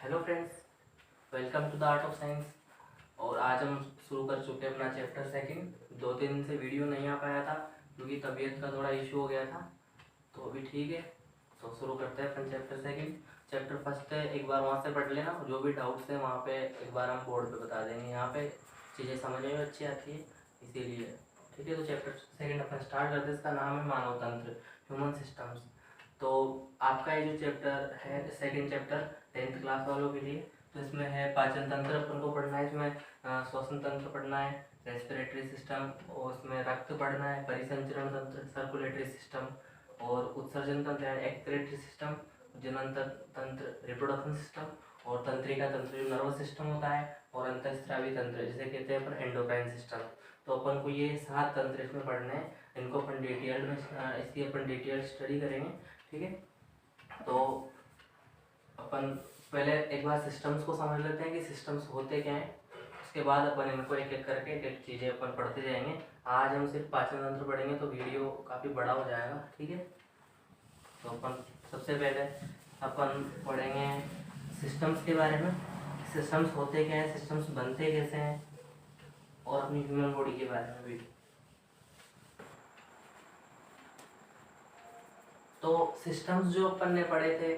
Hello friends, welcome to the art of science. और आज हम शुरू कर चुके हैं अपना चैप्टर सेकंड। 2-3 दिन से वीडियो नहीं आ पाया था क्योंकि तबीयत का थोड़ा इशू हो गया था, तो अभी ठीक है। तो शुरू करते हैं अपन चैप्टर सेकंड। चैप्टर फर्स्ट है, एक बार वहाँ से पढ़ लेना, जो भी डाउट्स हैं वहाँ पे एक बार हम बोर्ड पे बता देंगे। यहाँ पे चीज़ें समझने में अच्छी आती है इसीलिए। ठीक है, तो चैप्टर सेकंड अपन स्टार्ट करते हैं। इसका नाम है मानव तंत्र, ह्यूमन सिस्टम्स। तो आपका ये जो चैप्टर है सेकंड चैप्टर 10th क्लास वालों के लिए, तो इसमें है पाचन तंत्र अपन को पढ़ना है। इसमें श्वसन तंत्र पढ़ना है, रेस्पिरेटरी सिस्टम, और उसमें रक्त पढ़ना है, परिसंचरण तंत्र, सर्कुलेटरी सिस्टम, और उत्सर्जन तंत्र यानी एक्सक्रीटरी सिस्टम, जनन तंत्र, रिप्रोडक्शन सिस्टम, और तंत्रिका तंत्र जो नर्वस सिस्टम होता है, और अंतःस्रावी तंत्र जिसे कहते हैं अपन एंडोक्राइन सिस्टम। तो अपन को ये 7 तंत्र इसमें पढ़ने हैं। इनको अपन डिटेल में इसकी अपन डिटेल स्टडी करेंगे। ठीक है, तो अपन पहले एक बार सिस्टम्स को समझ लेते हैं कि सिस्टम्स होते क्या हैं। उसके बाद अपन इनको एक एक करके एक एक चीज़ें अपन पढ़ते जाएंगे। आज हम सिर्फ पाचन तंत्र पढ़ेंगे तो वीडियो काफ़ी बड़ा हो जाएगा। ठीक है, तो अपन सबसे पहले अपन पढ़ेंगे सिस्टम्स के बारे में। सिस्टम्स होते क्या हैं, सिस्टम्स बनते कैसे हैं, और अपनी ह्यूमन बॉडी के बारे में भी। तो सिस्टम्स जो अपन ने पढ़े थे,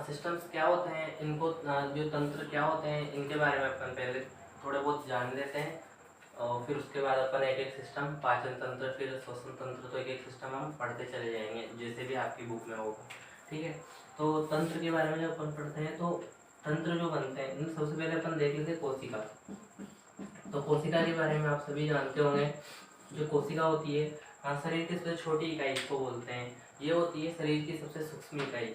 सिस्टम्स क्या होते हैं, इनको जो तंत्र क्या होते हैं, इनके बारे में अपन पहले थोड़े बहुत जान लेते हैं। और फिर उसके बाद अपन एक एक सिस्टम, पाचन तंत्र, फिर श्वसन तंत्र, तो एक एक सिस्टम हम पढ़ते चले जाएंगे जैसे भी आपकी बुक में होगा। ठीक है, तो तंत्र के बारे में जब अपन पढ़ते हैं तो तंत्र जो बनते हैं, सबसे पहले अपन देख लेते हैं कोशिका। तो कोशिका के बारे में आप सभी जानते होंगे। जो कोशिका होती है, शरीर की सबसे छोटी इकाई इसको बोलते हैं। ये होती है शरीर की सबसे सूक्ष्म इकाई,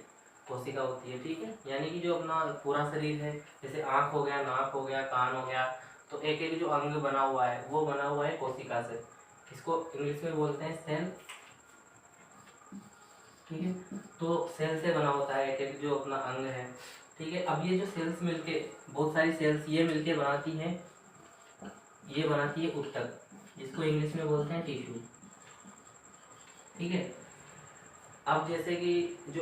कोशिका होती है। ठीक है, यानी कि जो अपना पूरा शरीर है, जैसे आँख हो गया, नाक हो गया, कान हो गया, तो एक एक जो अंग बना हुआ है वो बना हुआ है कोशिका से। इसको इंग्लिश में बोलते हैं सेल। ठीक है, तो सेल से बना होता है एक एक जो अपना अंग है। ठीक है, अब ये जो सेल्स मिलके, बहुत सारी सेल्स ये मिलके बनाती हैं, ये बनाती है ऊतक, जिसको इंग्लिश में बोलते हैं टिश्यू। ठीक है, अब जैसे कि जो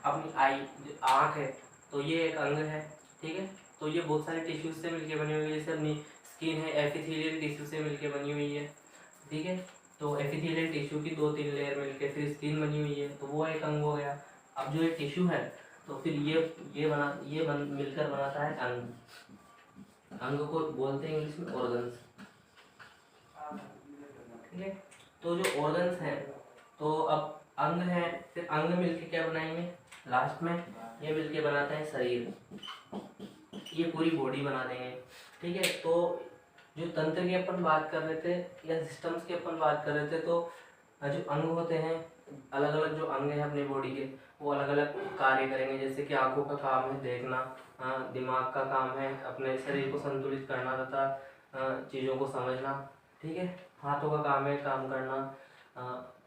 अपनी आई, जो आँख है, तो ये एक अंग है। ठीक है, तो ये बहुत सारे टिश्यूज से मिलके बनी हुई है। जैसे अपनी स्किन है, एपिथेलियल टिश्यू से मिलके बनी हुई है। ठीक है, तो एपिथेलियल टिश्यू की 2-3 लेयर मिलके फिर स्किन बनी हुई है, तो वो एक अंग हो गया। अब जो ये टिश्यू है, तो फिर ये मिलकर बनाता है अंग। अंग को बोलते हैं इंग्लिश में ऑर्गन्स। ठीक है, तो जो ऑर्गन्स हैं, तो अब अंग है, फिर अंग मिलके क्या बनाएंगे, लास्ट में ये मिलके बनाता है शरीर। ये पूरी बॉडी बना देंगे। ठीक है, तो जो तंत्र की अपन बात कर रहे थे या सिस्टम्स की अपन बात कर रहे थे, तो जो अंग होते हैं, अलग अलग जो अंग हैं अपनी बॉडी के, वो अलग अलग कार्य करेंगे। जैसे कि आंखों का काम है देखना, दिमाग का काम है अपने शरीर को संतुलित करना तथा चीज़ों को समझना। ठीक है, हाथों का काम है काम करना,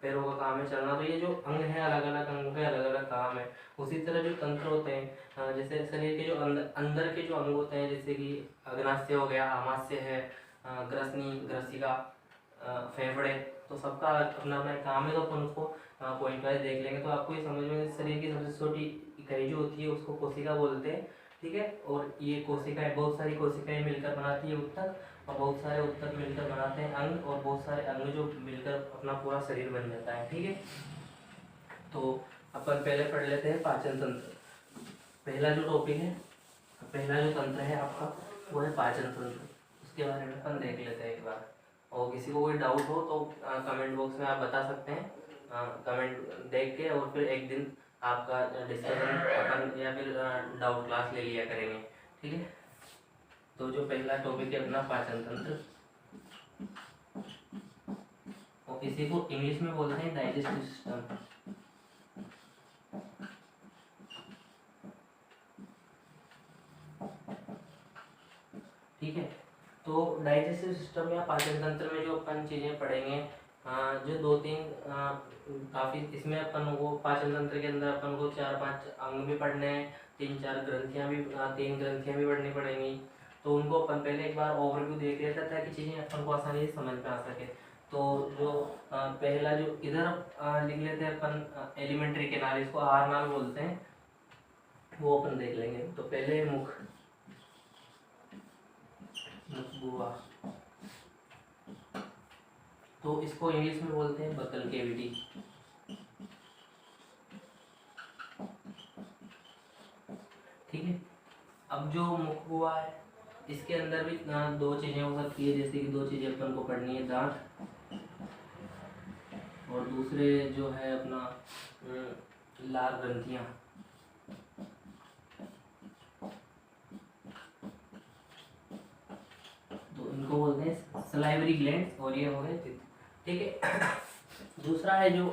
पैरों का काम है चलना। तो ये जो अंग है, अलग अलग अंगों के अलग अलग काम है। उसी तरह जो तंत्र होते हैं, जैसे शरीर के जो अंदर के जो अंग होते हैं, जैसे कि अग्नाशय हो गया, आमाशय है, ग्रसनी, ग्रसिका, फेफड़े, तो सबका अपना अपना काम है। तो अपन उसको पॉइंट वाइज देख लेंगे तो आपको ये समझ में, शरीर की सबसे छोटी इकाई जो होती है उसको कोशिका बोलते हैं। ठीक है, और ये कोशिकाएं, बहुत सारी कोशिकाएं मिलकर बनाती है ऊतक, और बहुत सारे ऊतक मिलकर बनाते हैं अंग, और बहुत सारे अंग जो मिलकर अपना पूरा शरीर बन जाता है। ठीक है, तो अपन पहले पढ़ लेते हैं पाचन तंत्र। पहला जो टॉपिक है, पहला जो तंत्र है आपका, वो है पाचन तंत्र। उसके बारे में अपन देख लेते हैं एक बार। और किसी को कोई डाउट हो तो कमेंट बॉक्स में आप बता सकते हैं, कमेंट देख के, और फिर एक दिन आपका डिस्कशन अपन या फिर डाउट क्लास ले लिया करेंगे। ठीक है, तो जो पहला टॉपिक है अपना पाचन तंत्र, और इसी को इंग्लिश में बोलते हैं डाइजेस्टिव सिस्टम। ठीक है, तो डाइजेस्टिव सिस्टम या पाचन तंत्र में जो अपन चीज़ें पढ़ेंगे, जो 2-3 काफ़ी, इसमें अपन को पाचन तंत्र के अंदर अपन को 4-5 अंग भी पढ़ने हैं, 3-4 ग्रंथियाँ भी, 3 ग्रंथियाँ भी पढ़नी पड़ेंगी। तो उनको अपन पहले एक बार ओवरव्यू देख लेते हैं ताकि चीज़ें अपन को आसानी से समझ में आ सके। तो जो पहला जो इधर लिख लेते हैं अपन, एलिमेंट्री केनाल, इसको आर नाल बोलते हैं। वो अपन देख लेंगे। तो पहले मुख गुहा, तो इसको इंग्लिश में बोलते हैं बकल केविटी। ठीक है। अब जो मुख गुहा है इसके अंदर भी दो चीजें हो सकती है, जैसे कि दो चीजें अपन को पढ़नी है, दांत और दूसरे जो है अपना लार ग्रंथियां। तो इनको बोलते हैं सलाइवरी ग्लैंड्स, और ये हो गए चित्त। ठीक है। दूसरा है जो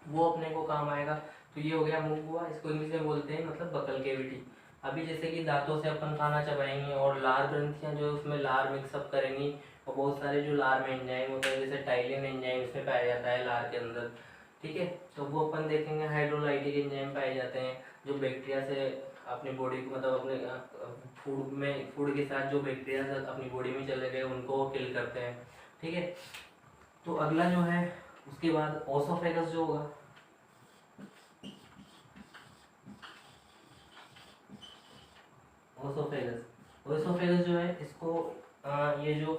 वो अपने को काम आएगा, तो ये हो गया मुख गुहा, इसको इंग्लिश में बोलते हैं मतलब बकल केविटी। अभी जैसे कि दांतों से अपन खाना चबाएंगे और लार ग्रंथियां जो उसमें लार मिक्सअप करेंगी, और बहुत सारे जो लार में एंजाइम होते हैं, जैसे टाइलिन एंजाइम इसमें पाया जाता है लार के अंदर। ठीक है। तो वो अपन देखेंगे हाइड्रोलाइटिक एंजाइम पाए जाते हैं, जो बैक्टीरिया से अपनी बॉडी को, मतलब अपने फूड के साथ जो बैक्टीरिया अपनी बॉडी में चले गए उनको किल करते हैं। ठीक है। तो अगला जो है उसके बाद ओसोफेगस जो होगा, ओसोफेगस जो है इसको ये जो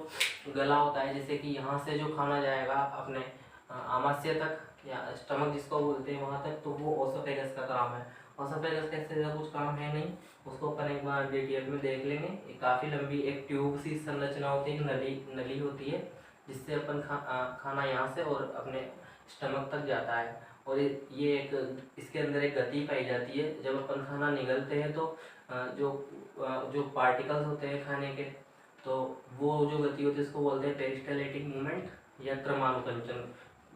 गला होता है, जैसे कि यहाँ से जो खाना जाएगा अपने आमाशय तक या स्टमक जिसको बोलते हैं वहाँ तक, तो वो ओसोफेगस का काम है। ओसोफेगस कैसे ज़्यादा कुछ काम है नहीं, उसको अपन एक बार डिटेल में देख लेंगे। ये काफ़ी लंबी एक ट्यूब सी संरचना होती है, एक नली होती है, जिससे अपन खाना यहाँ से और अपने स्टमक तक जाता है। और ये एक इसके अंदर एक गति पाई जाती है, जब अपन खाना निगलते हैं तो जो पार्टिकल्स होते हैं खाने के, तो वो जो गति होती है उसको बोलते हैं पेरिस्टाल्टिक मूवमेंट या क्रमानुकंचन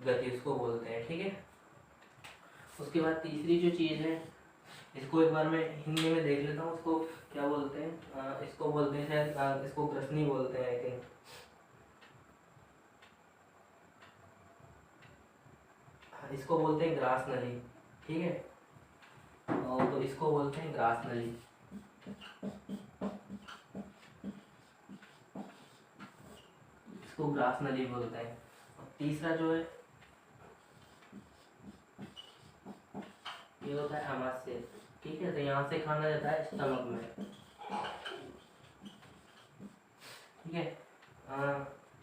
गति उसको बोलते हैं। ठीक है। उसके बाद तीसरी जो चीज़ है, इसको एक बार मैं हिंदी में देख लेता हूँ, उसको क्या बोलते हैं, इसको बोलते हैं शायद इसको ग्रसनी बोलते हैं आई थिंक। इसको बोलते हैं ग्रास नली। ठीक है। और तो इसको बोलते हैं ग्रास नली। इसको ग्रास नली बोलते हैं। और तीसरा जो है ये होता है आमाशय। ठीक है। तो यहाँ से खाना जाता है स्टमक में। ठीक है।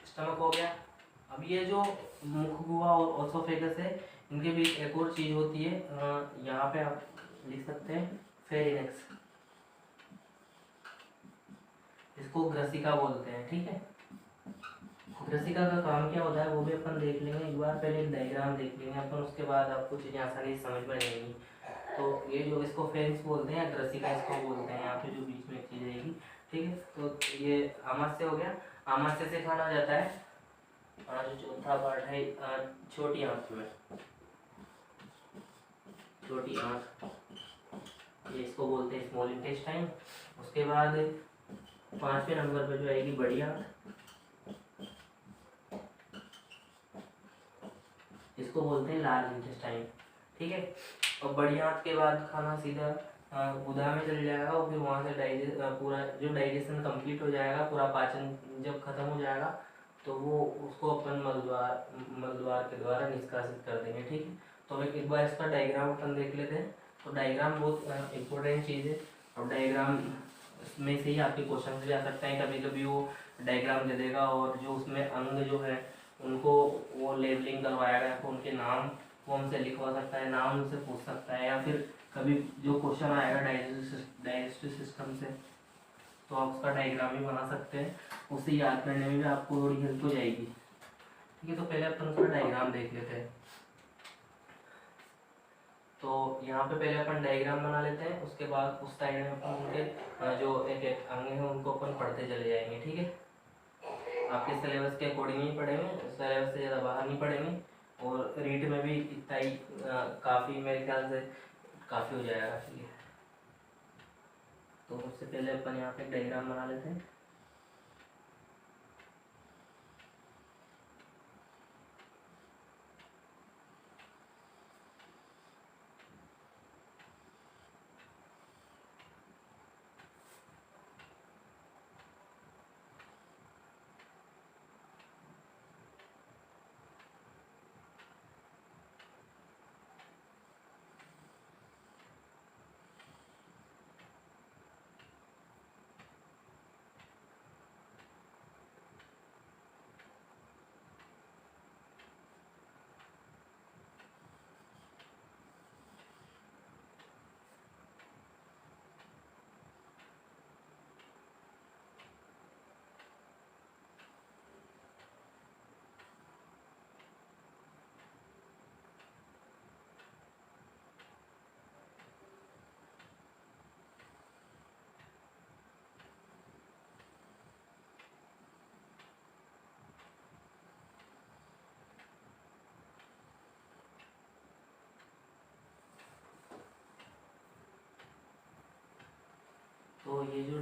स्टमक हो गया। अब ये जो मुख गुहा और ओसोफेगस है, इनके बीच एक और चीज होती है, यहाँ पे आप लिख सकते हैं फेरिनेक्स, इसको ग्रसिका बोलते हैं। ठीक है। ग्रसिका का काम क्या होता है वो भी अपन देख लेंगे एक बार, पहले एक डायग्राम देख लेंगे अपन, उसके बाद आपको चीज़ें आसानी से समझ में आएंगी। तो ये जो इसको फेरिंक्स बोलते हैं, ग्रसिका इसको बोलते हैं, यहाँ पे जो बीच में एक चीज़ आएगी। ठीक है। तो ये आमाशय हो गया, आमाशय से खाना जाता है। जो चौथा पार्ट है छोटी आंत में, छोटी आंत, ये इसको बोलते हैं स्मॉल इंटेस्टाइन। उसके बाद 5वें नंबर पर जो आएगी बड़ी आंत, इसको बोलते हैं लार्ज इंटेस्टाइन। ठीक है। और बड़ी आंत के बाद खाना सीधा गुदा में चल जाएगा, और फिर वहाँ से पूरा जो डाइजेशन कंप्लीट हो जाएगा, पूरा पाचन जब खत्म हो जाएगा, तो वो उसको अपन मलद्वार के द्वारा निष्कासित कर देंगे। ठीक है। तो एक बार इसका डायग्राम अपन देख लेते हैं। तो डायग्राम बहुत इम्पोर्टेंट चीज़ है, और डायग्राम में से ही आपके क्वेश्चन भी आ सकते हैं। कभी कभी वो डायग्राम दे देगा और जो उसमें अंग जो है उनको वो लेबलिंग करवाया गया, तो उनके नाम वो हमसे लिखवा सकता है, नाम उनसे पूछ सकता है, या फिर कभी जो क्वेश्चन आएगा डाइजेस्टिव सिस्टम से, तो आप उसका डायग्राम भी बना सकते हैं, उसे याद करने में भी आपको थोड़ी हेल्प हो जाएगी। ठीक है। तो पहले अपन उसका डायग्राम देख लेते हैं। तो यहाँ पे पहले अपन डायग्राम बना लेते हैं, उसके बाद उस साइड में अपन उनके जो एक एक अंग है उनको अपन पढ़ते चले जाएंगे। ठीक है। आपके सिलेबस के अकॉर्डिंग ही पढ़ेंगे, सिलेबस से ज़्यादा बाहर नहीं पढ़ेंगे, और रीड में भी इतना ही काफ़ी, मेरे ख्याल से काफ़ी हो जाएगा। ठीक है। तो उससे पहले अपन यहाँ पे डायग्राम बना लेते हैं।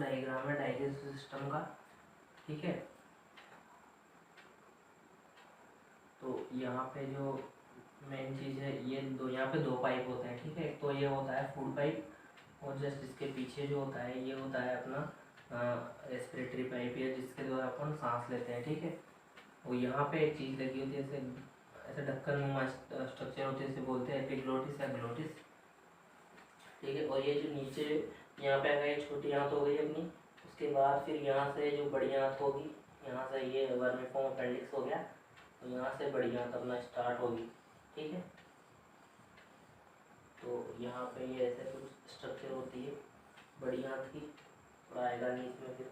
डायग्राम है डाइजेस्टिव सिस्टम का, ठीक है। तो यहाँ पे जो मेन चीज़ है, ये दो, यहाँ पे दो पाइप होते हैं, ठीक है। एक तो ये होता है फूड पाइप, और जस्ट इसके पीछे जो होता है ये होता है अपना रेस्पिरेटरी पाइप, या जिसके द्वारा अपन सांस लेते हैं, ठीक है। और यहाँ पे एक चीज़ लगी होती है, ऐसे ढक्कन नुमा स्ट्रक्चर होते हैं, इसे बोलते हैं एपिग्लोटिस या ग्लोटिस, ठीक है। और ये जो नीचे यहाँ पे आ गई छोटी आंत हो गई अपनी, उसके बाद फिर यहाँ से जो बड़ी आंत होगी, यहाँ से ये वर्मिफॉर्म अपेंडिक्स हो गया, तो यहाँ से बड़ी आंत अपना स्टार्ट होगी, ठीक है। तो यहाँ पे ये ऐसे कुछ स्ट्रक्चर होती है बड़ी आंत की, थोड़ा आएगा नहीं इसमें। फिर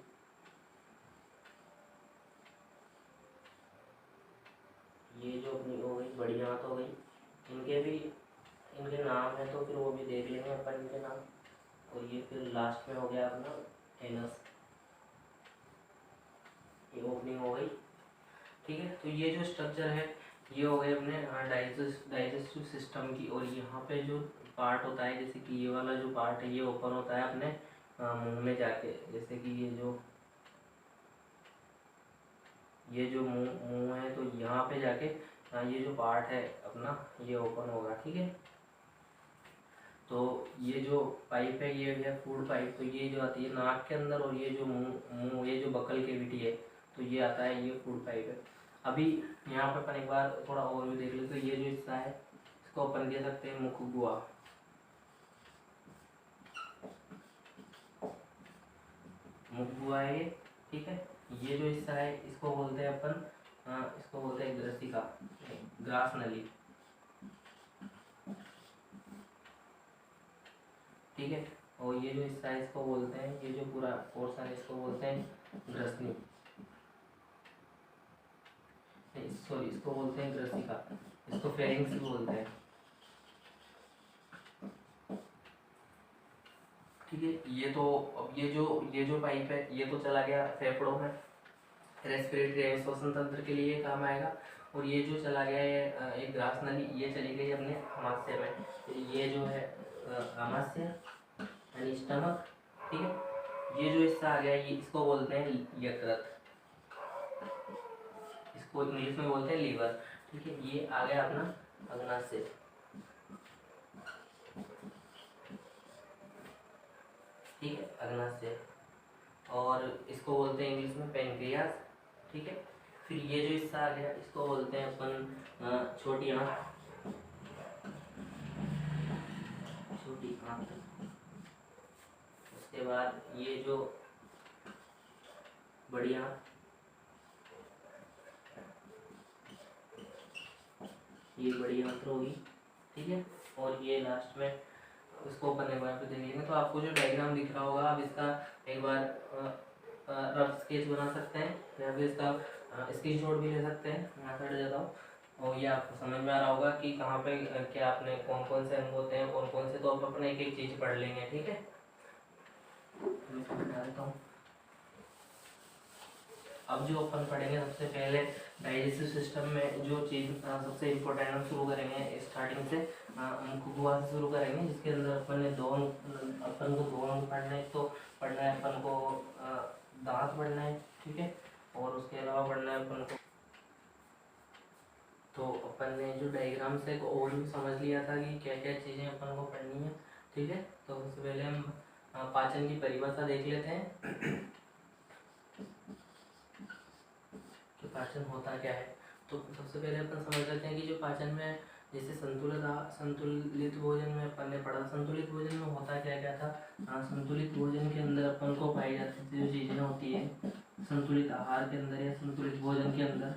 ये जो अपनी हो गई बड़ी आंत हो गई, इनके नाम है, तो फिर वो भी देख लेंगे अपन इनके नाम। और ये फिर लास्ट में हो गया अपना एनस, ये ओपनिंग हो गई, ठीक है। तो ये जो स्ट्रक्चर है ये हो गए अपने डाइजेस्टिव सिस्टम की। और यहाँ पे जो पार्ट होता है, जैसे कि ये वाला जो पार्ट है ये ओपन होता है अपने मुंह में जाके, जैसे कि ये जो मुंह है, तो यहाँ पे जाके ये जो पार्ट है अपना ये ओपन होगा, ठीक है। तो ये जो पाइप है ये है फूड पाइप, तो ये जो आती है नाक के अंदर, और ये जो मुंह ये जो बकल केविटी है, तो ये आता है ये फूड पाइप है। अभी यहाँ पे अपन एक बार थोड़ा और भी देख लेते, तो ये जो हिस्सा है इसको अपन कह सकते हैं मुख गुहा, मुख गुहा है ये, ठीक है। ये जो हिस्सा है इसको बोलते हैं अपन इसको बोलते हैं ग्रसिका, ग्रास नली, ठीक है। और ये जो हिस्सा है इसको बोलते हैं, ये जो पूरा पोर्शन है इसको बोलते हैं ग्रसनी, सॉरी इसको बोलते हैं ग्रसिका, इसको फेरिंग्स भी बोलते हैं, ठीक है। ये तो अब ये जो पाइप है ये तो चला गया फेफड़ों में, रेस्पिरेटरी यानी श्वसन तंत्र के लिए काम आएगा। और ये जो चला गया है एक ग्रास नली, ये चली गई अपने आमाशय में, ये जो है आमाशय यानी स्टमक, ठीक है। ये जो हिस्सा आ गया ये इसको बोलते हैं यकृत, इसको इंग्लिश में बोलते हैं लीवर, ठीक है। ये आ गया अपना अग्नाशय, ठीक है, अग्नाशय। और इसको बोलते हैं इंग्लिश में पेनक्रियास, ठीक है। फिर ये जो हिस्सा आ गया इसको बोलते हैं अपन छोटी आंत, छोटी आंत। उसके बाद ये जो बड़ी आंत, ये बड़ी आंत होगी, ठीक है। और ये लास्ट में इसको अपन एक बार पे देखेंगे, तो आपको जो डायग्राम दिख रहा होगा आप इसका एक बार रफ स्केच बना सकते हैं, या फिर इसका स्क्रीनशॉट भी ले सकते हैं। मैं हट जाता हूँ, और ये आपको समझ में आ रहा होगा कि कहाँ पे क्या आपने कौन कौन से अंग होते हैं, कौन कौन से, तो आप अपने एक एक चीज़ पढ़ लेंगे, ठीक है। मैं इसको हटा देता हूँ। अब जो अपन पढ़ेंगे सबसे पहले डाइजेस्टिव सिस्टम में जो चीज़ सबसे इम्पोर्टेंट हम शुरू करेंगे स्टार्टिंग से, मुख गुहा से शुरू करेंगे, जिसके अंदर अपन को दो अंग पढ़ने हैं। तो पढ़ना है अपन को दांत पढ़ना है, ठीक है। और उसके अलावा पढ़ना है अपन को, तो अपन ने जो डायग्राम से एक ओवरव्यू समझ लिया था कि क्या क्या चीज़ें अपन को पढ़नी है, ठीक है। तो सबसे पहले हम पाचन की परिभाषा देख लेते हैं कि पाचन होता क्या है। तो सबसे पहले अपन समझ लेते हैं कि जो पाचन में, जैसे संतुलित भोजन में अपन ने पढ़ा, संतुलित भोजन में होता क्या क्या था। संतुलित भोजन के अंदर अपन को पाई जाती थी जो चीज़ें होती है संतुलित आहार के अंदर या संतुलित भोजन के अंदर,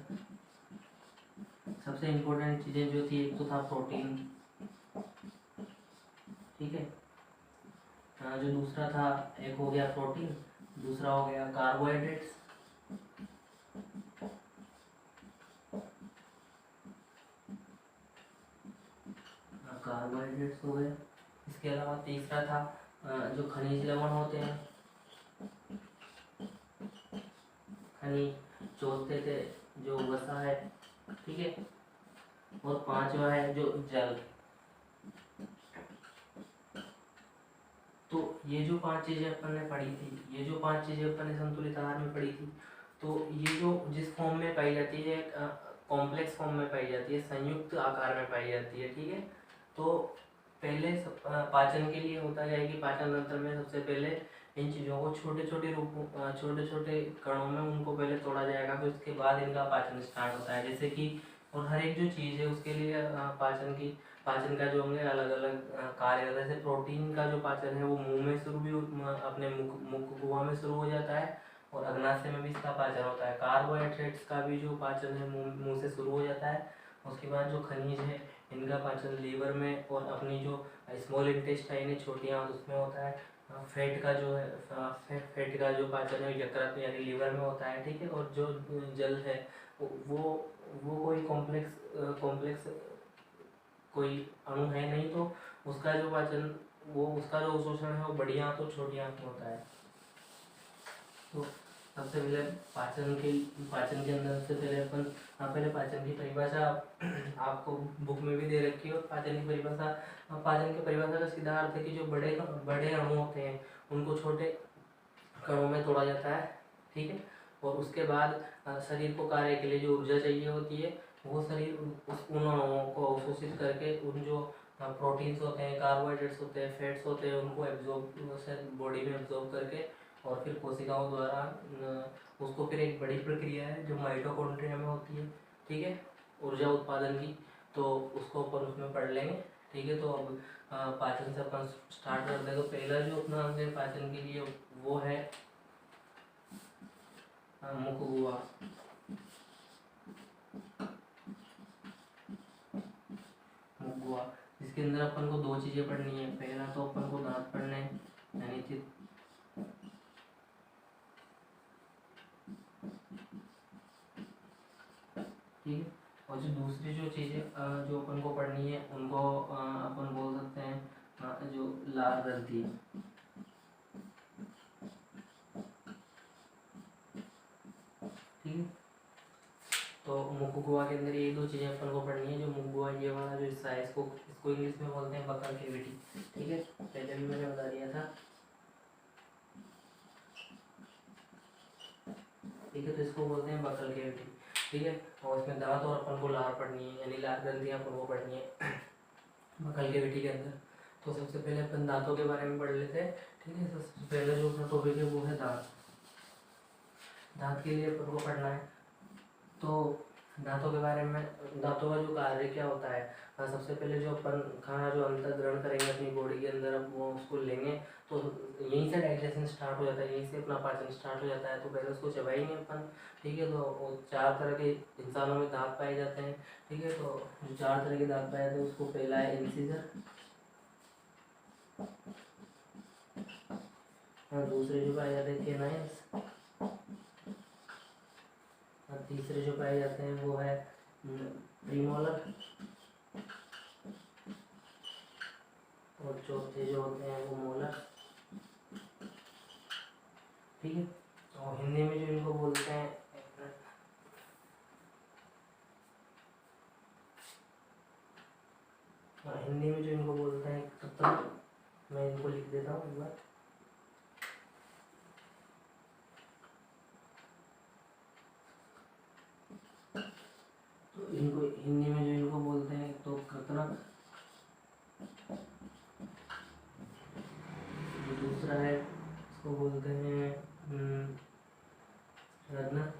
सबसे इम्पोर्टेंट चीज़ें जो थी, एक तो था प्रोटीन, ठीक है। जो दूसरा था, एक हो गया प्रोटीन, दूसरा हो गया कार्बोहाइड्रेट्स, कार्बोहाइड्रेट्स हो गए। इसके अलावा तीसरा था जो खनिज लवण होते हैं, खनिज। चौथे थे जो वसा है, ठीक है। और पांचवा है जो जल। तो ये जो 5 चीज़ें अपन ने पढ़ी थी, ये जो 5 चीज़ें अपन ने संतुलित आहार में पढ़ी थी, तो ये जो जिस फॉर्म में पाई जाती है, कॉम्प्लेक्स फॉर्म में पाई जाती है, संयुक्त आकार में पाई जाती है, ठीक है। तो पहले पाचन के लिए होता है कि पाचन तंत्र में सबसे पहले इन चीज़ों को छोटे छोटे रूपों, छोटे छोटे कणों में उनको पहले तोड़ा जाएगा, फिर उसके बाद इनका पाचन स्टार्ट होता है। जैसे कि और हर एक जो चीज़ है उसके लिए पाचन का जो होंगे अलग अलग कार्य होता है। जैसे प्रोटीन का जो पाचन है वो मुंह में शुरू भी अपने मुख गुहा में शुरू हो जाता है, और अग्नाशय में भी इसका पाचन होता है। कार्बोहाइड्रेट्स का भी जो पाचन है मुंह से शुरू हो जाता है। उसके बाद जो खनिज है इनका पाचन लीवर में, और अपनी जो स्मॉल इंटेस्टाइन है, छोटी आंत, उसमें होता है। फैट का जो है फैट का जो पाचन है यकृत में यानी लीवर में होता है, ठीक है। और जो जल है वो कोई कॉम्प्लेक्स कोई अणु है नहीं, तो उसका जो पाचन उसका जो अवशोषण है वो बड़ी आंत और छोटी आंत में होता है। तो सबसे पहले पाचन के अंदर सबसे पहले अपन पहले पाचन की परिभाषा आपको बुक में भी दे रखी है। और पाचन की परिभाषा का सीधा अर्थ है कि जो बड़े बड़े अणु होते हैं उनको छोटे कणों में तोड़ा जाता है, ठीक है। और उसके बाद शरीर को कार्य के लिए जो ऊर्जा चाहिए होती है, वो शरीर उन अणुओं को अवशोषित करके उन जो प्रोटीन्स होते हैं, कार्बोहाइड्रेट्स होते हैं, फैट्स होते हैं, उनको एब्जॉर्ब बॉडी में एब्जॉर्ब करके और फिर कोशिकाओं द्वारा उसको फिर एक बड़ी प्रक्रिया है जो माइटोकॉन्ड्रिया में होती है, ठीक है, ऊर्जा उत्पादन की। तो उसको अपन उसमें पढ़ लेंगे, ठीक है। तो अब पाचन से अपन स्टार्ट करते हैं। तो पहला जो अपना अंग है पाचन के लिए वो है मुख गुहा। मुख गुहा जिसके अंदर अपन को 2 चीज़ें पढ़नी है। पहला तो अपन को दांत पढ़ने हैं, यानी कि ठीक है। और जो दूसरी जो चीज़ें जो अपन को पढ़नी है उनको अपन बोल सकते हैं जो लार ग्रंथि है, ठीक है। तो मुख गुहा के अंदर ये 2 चीज़ें अपन को पढ़नी है। जो मुख गुहा ये वाला जो हिस्सा है इसको इंग्लिश में बोलते हैं बकल कैविटी, ठीक है। पहले भी मैंने बता दिया था, ठीक है। तो इसको बोलते हैं बकल कैविटी, ठीक है। और इसमें दांत और अपन को लार पढ़नी है, यानी लार ग्रंथियाँ अपन को पढ़नी है बकल कैविटी के अंदर। तो सबसे पहले अपन दांतों के बारे में पढ़ लेते हैं, ठीक है। सबसे पहले जो अपना टॉपिक है वो है दांत। दांत के लिए अपन को पढ़ना है। तो दांतों के बारे में, दांतों का जो कार्य क्या होता है, सबसे पहले जो अपन खाना जो अंदर ग्रहण करेंगे अपनी बॉडी के अंदर, अब वो उसको लेंगे तो यहीं से डाइजेशन स्टार्ट हो जाता है, यहीं से अपना पाचन स्टार्ट हो जाता है। तो पहले उसको चबाएंगे अपन, ठीक है। तो 4 तरह के इंसानों में दांत पाए जाते हैं, ठीक है। तो जो 4 तरह के दांत पाए जाते हैं उसको पहला है इंसिजर, दूसरे जो पाए जाते हैं कैनाइन्स, तीसरे जो पाए जाते हैं वो है प्रीमोलर, और चौथे जो होते हैं वो मोलर, ठीक है। और हिंदी में जो इनको बोलते हैं मैं इनको लिख देता हूँ एक बार। तो इनको हिंदी में जो इनको बोलते हैं तो कृतनक, जो दूसरा है इसको बोलते हैं रत्न,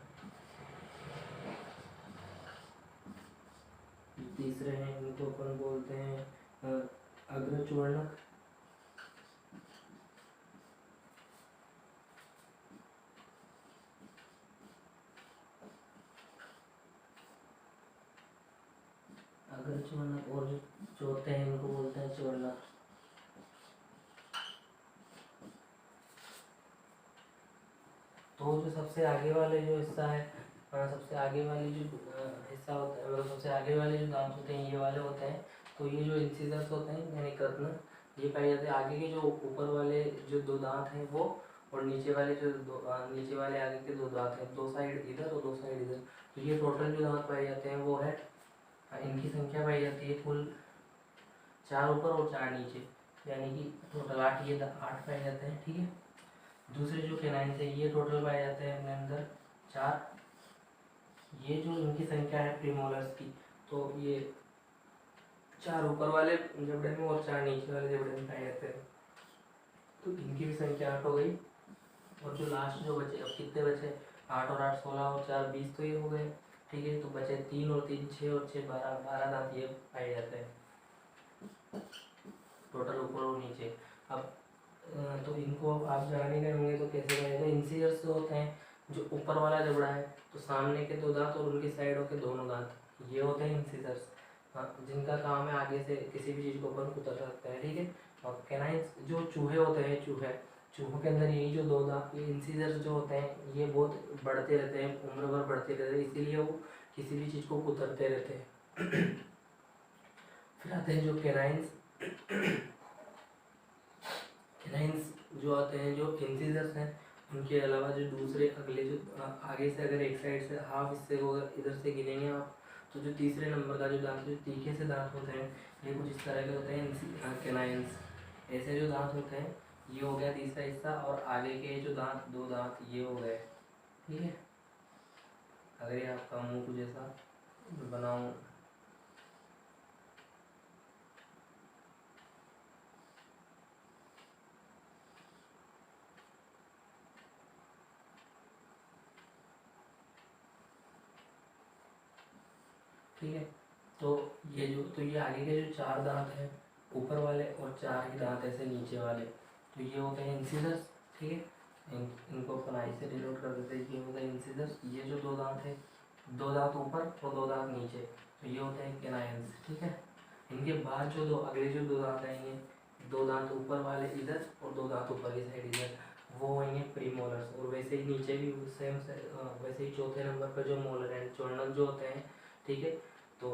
तीसरे हैं इनको अपन बोलते हैं अग्रचूर्णक, और जो चौथे हैं इनको बोलते हैं चूर्णक। तो जो सबसे आगे वाले जो हिस्सा है, सबसे आगे वाली जो हिस्सा होता है, मतलब सबसे आगे वाले जो दांत होते हैं ये वाले होते हैं। तो ये जो इंसिजर्स होते हैं यानी कर्तन, ये पाए जाते हैं। आगे के जो ऊपर वाले जो 2 दांत हैं वो, और नीचे वाले नीचे वाले आगे के 2 दांत हैं, 2 साइड इधर और 2 साइड इधर। तो ये टोटल जो दांत पाए जाते हैं वो है, इनकी संख्या पाई जाती है कुल 4 ऊपर और 4 नीचे, यानी कि टोटल 8, ये 8 पाए जाते हैं, ठीक है। दूसरे जो कैनाइन्स है ये टोटल पाए जाते हैं अपने अंदर 4। ये जो इनकी संख्या है प्रीमोलर्स की, तो ये 4 ऊपर वाले जबड़े में और 4 नीचे वाले जबड़े में पाए जाते हैं, तो इनकी भी संख्या 8 हो गई। और जो लास्ट जो बचे, अब कितने बचे, 8 और 8 16 और 4 20, तो ये हो गए, ठीक है। तो बचे 3 और 3 6 और 6 12, 12 दांत ये पाए जाते हैं टोटल ऊपर और नीचे। अब तो इनको आप जान ही रहे होंगे, तो कैसे रहेगा। इंसीजर्स जो होते हैं, जो ऊपर वाला जबड़ा है, तो सामने के 2 दांत और उनकी साइडों के दोनों दांत, ये होते हैं इंसीजर्स। हाँ, जिनका काम है आगे से किसी भी चीज़ को अपन कुतर सकते हैं, ठीक है। और कैनाइन्स जो चूहे होते हैं, चूहों के अंदर यही जो 2 दांत, ये इंसीजर्स जो होते हैं, ये बहुत बढ़ते रहते हैं, उम्र भर बढ़ते रहते हैं, इसीलिए वो किसी भी चीज़ को कुतरते रहते हैं। फिर आते हैं जो कैनाइन्स जो आते हैं, जो इंसीजर्स हैं, उनके अलावा जो दूसरे अगले जो आगे से अगर एक साइड से हाफ हिस्से को अगर इधर से गिनेंगे आप, तो जो तीसरे नंबर का जो दांत, जो तीखे से दांत होते हैं, ये कुछ इस तरह के होते हैं कैनाइन्स। ऐसे जो दांत होते हैं, ये हो गया तीसरा हिस्सा, और आगे के जो दांत 2 दांत ये हो गए, ठीक है। अगर ये आपका मुंह कुछ ऐसा बनाऊं, ठीक है। तो ये आगे के जो 4 दांत हैं ऊपर वाले, और 4 ही दांत ऐसे नीचे वाले, तो ये होते हैं इंसीजर्स, ठीक है। इनको अपन आई से डिनोट कर देते हैं, ये होते हैं इंसीजर्स। ये जो 2 दांत है, 2 दांत ऊपर और 2 दांत नीचे, तो ये होते हैं कैनाइन्स, ठीक है। इनके बाद जो अगले जो 2 दांत आएंगे, 2 दांत ऊपर वाले इधर और 2 दांत ऊपर की साइड इधर, वो होंगे प्रीमोलर्स। और वैसे ही नीचे भी सेम से वैसे ही चौथे नंबर पर जो मोलर एंड चोर्नल जो होते हैं, ठीक है। तो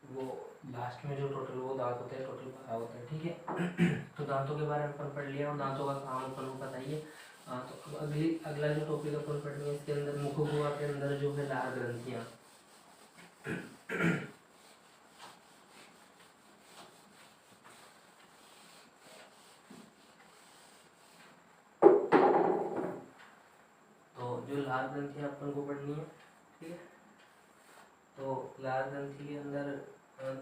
वो लास्ट में जो टोटल वो दांत होते हैं, टोटल 12 होते हैं, ठीक है। तो दांतों के बारे में अपन पढ़ लिया, और दांतों का काम अपन को बताइए। तो अब अगला जो टॉपिक अपन पढ़नी है, इसके अंदर मुख गुहा के अंदर जो है लार ग्रंथियाँ। तो जो लार ग्रंथियाँ अपन को पढ़नी है, ठीक है। तो लार ग्रंथि के अंदर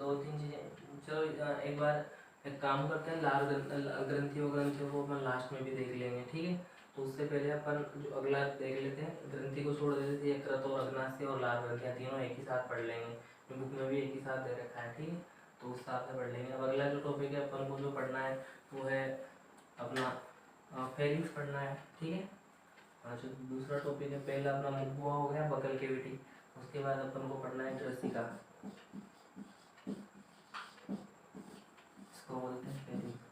2-3 चीज़ें, चलो एक बार एक काम करते हैं, लार ग्रंथियों को अपन लास्ट में भी देख लेंगे, ठीक है। तो उससे पहले अपन जो अगला देख लेते हैं, ग्रंथि को छोड़ देते थे, यकृत और अग्नाशय और लार ग्रंथियाँ तीनों एक ही साथ पढ़ लेंगे, बुक में भी एक ही साथ दे रखा है, ठीक है। तो उस हिसाब से पढ़ लेंगे। अब अगला जो टॉपिक है अपन को जो पढ़ना है, वो है अपना फेरिंग्स पढ़ना है, ठीक है। जो दूसरा टॉपिक है, पहला अपना मुख गुहा हो गया, बकल कैविटी। उसके बाद अपन को पढ़ना है त्रसिका, इसको बोलते हैं फेरिंग्स।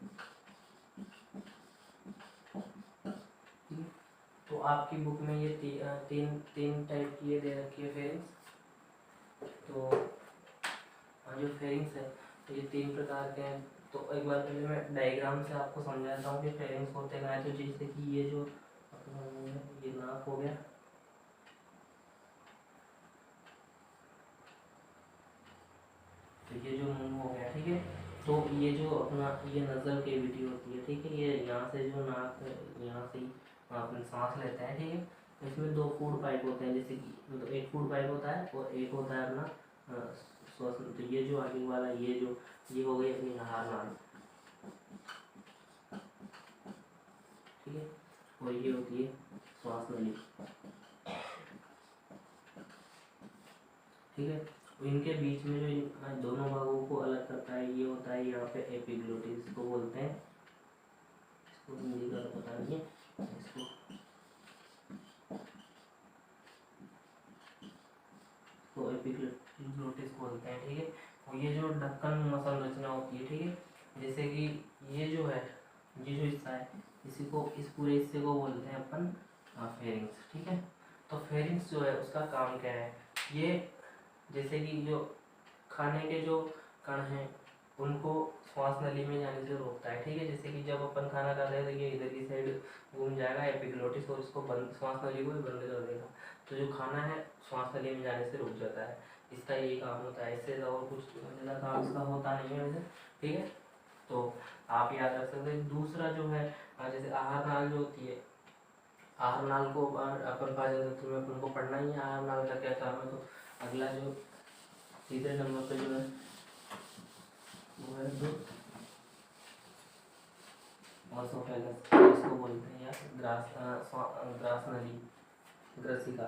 तो आपकी बुक में ये तीन टाइप की ये दे रखी है फेरिंग्स। तो जो फेरिंग्स है, तो ये 3 प्रकार के हैं। तो एक बार पहले मैं डायग्राम से आपको समझाता हूँ कि फेरिंग्स होते हैं। तो जैसे कि ये जो अपना ये नाक हो गया, तो ये जो मुंह हो गया, ठीक है। तो ये जो अपना ये नज़ल कैविटी होती है, ठीक है। ये यहाँ से जो नाक है, यहाँ से अपन सांस लेते हैं, ठीक है। तो इसमें 2 फूड पाइप होते हैं, जैसे कि मतलब एक फूड पाइप होता है और एक होता है अपना श्वसन। तो ये जो आगे वाला ये हो गई अपनी आहार नाल, ठीक है। और ये होती है श्वास नली, ठीक है। तो इनके बीच में जो इन दोनों भागों को अलग करता है, ये होता है यहाँ पे एपिग्लोटिस, इसको बोलते हैं। इसको हिंदी का पता नहीं है, इसको एपिग्लोटिस बोलते हैं, ठीक है। और ये जो ढक्कन संरचना होती है, ठीक है। जैसे कि ये जो है, ये जो हिस्सा है, इसी को, इस पूरे हिस्से को बोलते हैं अपन फेरिंग्स, ठीक है। तो फेरिंग्स जो है उसका काम क्या है, ये जैसे कि जो खाने के जो कण हैं उनको श्वास नली में जाने से रोकता है, ठीक है। जैसे कि जब अपन खाना खाते हैं तो ये इधर की साइड घूम जाएगा एपिग्लोटिस, और इसको बंद, श्वास नली को भी बंद कर देगा। तो जो खाना है श्वास नली में जाने से रुक जाता है, इसका यही काम होता है। इससे और कुछ ज़्यादा काम इसका होता नहीं है वैसे, ठीक है। तो आप याद रख सकते हैं। दूसरा जो है जैसे आहार नाल जो होती है, आहार नाल को अपन पाचन तंत्र में अपन को पढ़ना ही है, आहार नाल का क्या काम है। तो अगला जो तीसरे नंबर पे जो है वो है दुग्ध ऑसोफेगस, इसको बोलते हैं यार ग्रास नली, ग्रसिका।